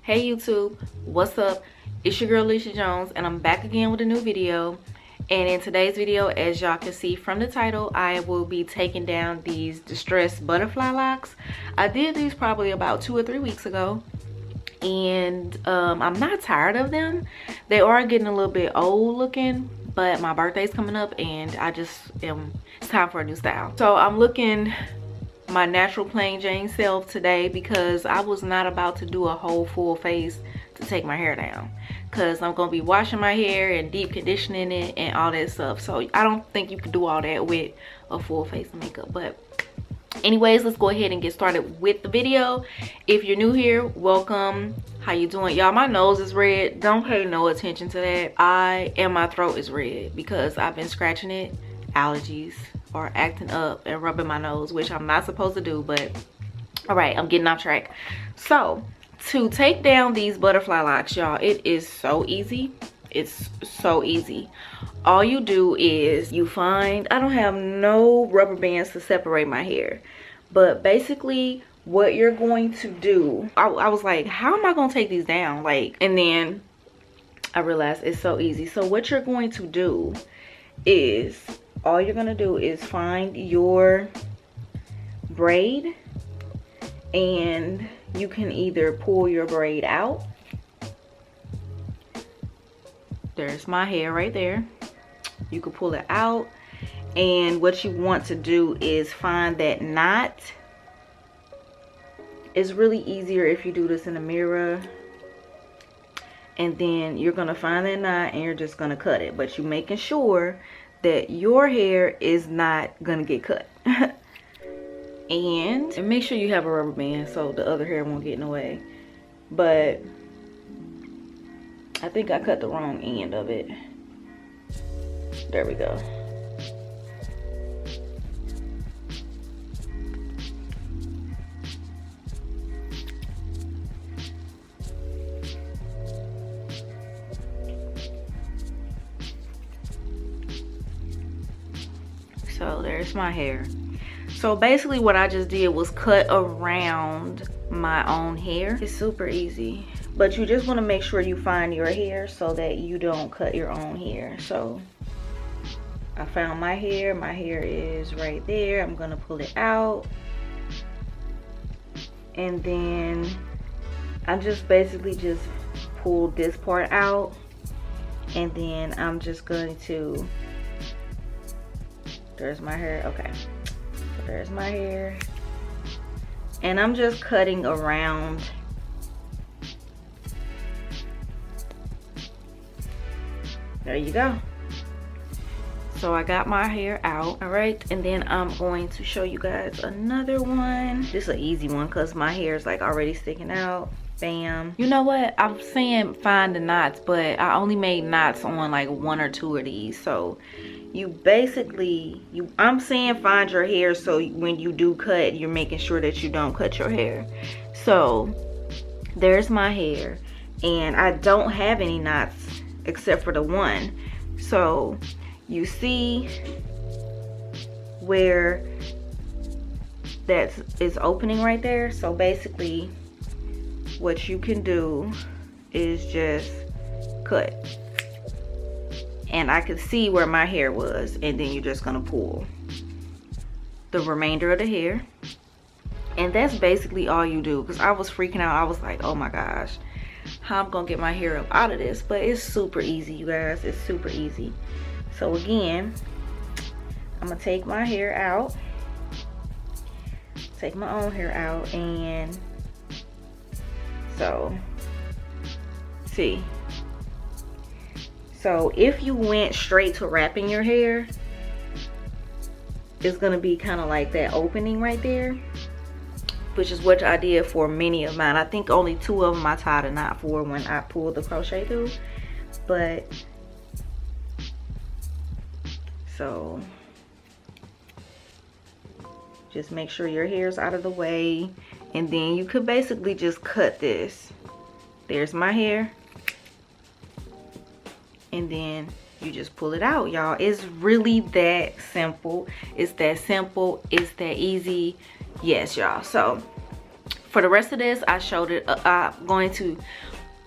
Hey YouTube, what's up? It's your girl Alicia Jones and I'm back again with a new video. And in today's video, as y'all can see from the title, I will be taking down these distressed butterfly locks. I did these probably about 2 or 3 weeks ago, and I'm not tired of them. They are getting a little bit old looking, but my birthday's coming up and it's time for a new style. So I'm looking my natural plain Jane self today because I was not about to do a whole full face to take my hair down, because I'm gonna be washing my hair and deep conditioning it and all that stuff. So I don't think you can do all that with a full face of makeup. But anyways, let's go ahead and get started with the video. If you're new here, welcome. How you doing, y'all? My nose is red. Don't pay no attention to that. And my throat is red because I've been scratching it. Allergies or acting up and rubbing my nose, which I'm not supposed to do. But all right, I'm getting off track. So to take down these butterfly locks, y'all, it is so easy. It's so easy. All you do is you find, I don't have no rubber bands to separate my hair, but basically what you're going to do, I was like, how am I gonna take these down? Like, and then I realized it's so easy. So what you're going to do is, all you're gonna do is find your braid, and you can either pull your braid out. There's my hair right there. You can pull it out, and what you want to do is find that knot. It's really easier if you do this in a mirror, and then you're gonna find that knot and you're just gonna cut it, but you're making sure that your hair is not gonna get cut. and make sure you have a rubber band so the other hair won't get in the way. But I think I cut the wrong end of it. There we go. So there's my hair. So basically what I just did was cut around my own hair. It's super easy, but you just want to make sure you find your hair so that you don't cut your own hair. So I found my hair. My hair is right there. I'm gonna pull it out, and then I just basically just pulled this part out, and then I'm just going to, there's my hair. Okay, so there's my hair, and I'm just cutting around. There you go. So I got my hair out. All right, and then I'm going to show you guys another one. This is an easy one because my hair is like already sticking out. Bam. You know what, I'm saying find the knots, but I only made knots on like 1 or 2 of these. So you basically, I'm saying find your hair, so when you do cut, you're making sure that you don't cut your hair. So there's my hair, and I don't have any knots except for the one. So you see where that is opening right there. So basically what you can do is just cut, and I could see where my hair was, and then you're just gonna pull the remainder of the hair. And that's basically all you do, because I was freaking out. I was like, oh my gosh, how I'm gonna get my hair up out of this? But it's super easy, you guys. It's super easy. So again, I'm gonna take my hair out, take my own hair out, and so see. So if you went straight to wrapping your hair, it's gonna be kind of like that opening right there, which is what I did for many of mine. I think only 2 of them I tied a knot for when I pulled the crochet through. But so just make sure your hair's out of the way, and then you could basically just cut this. There's my hair, and then you just pull it out, y'all. It's really that simple. It's that simple. It's that easy. Yes, y'all. So For the rest of this, I showed it. I'm going to,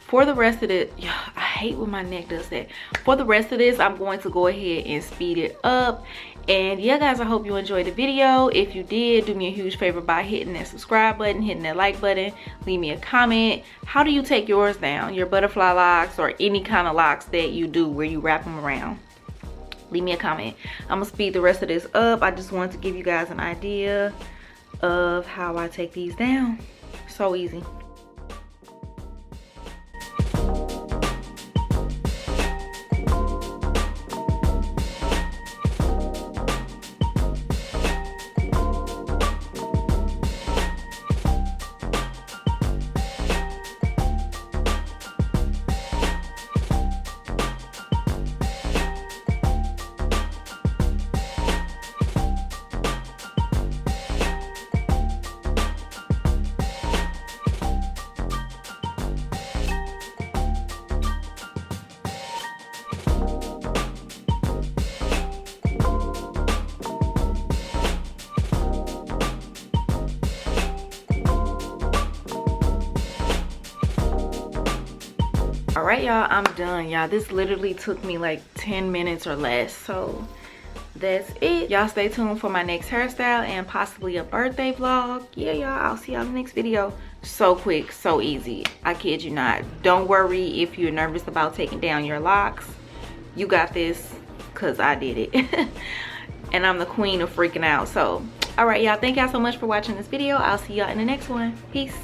for the rest of it, yeah, I hate when my neck does that. For the rest of this, I'm going to go ahead and speed it up. And yeah, guys, I hope you enjoyed the video. If you did, do me a huge favor by hitting that subscribe button, hitting that like button, leave me a comment. How do you take yours down? Your butterfly locks or any kind of locks that you do where you wrap them around? Leave me a comment. I'm gonna speed the rest of this up. I just wanted to give you guys an idea of how I take these down. So easy. All right, y'all, I'm done. Y'all, this literally took me like 10 minutes or less, so that's it. Y'all stay tuned for my next hairstyle and possibly a birthday vlog. Yeah, y'all, I'll see y'all in the next video. So quick, so easy, I kid you not. Don't worry if you're nervous about taking down your locks. You got this, because I did it. And I'm the queen of freaking out. So all right, y'all, thank y'all so much for watching this video. I'll see y'all in the next one. Peace.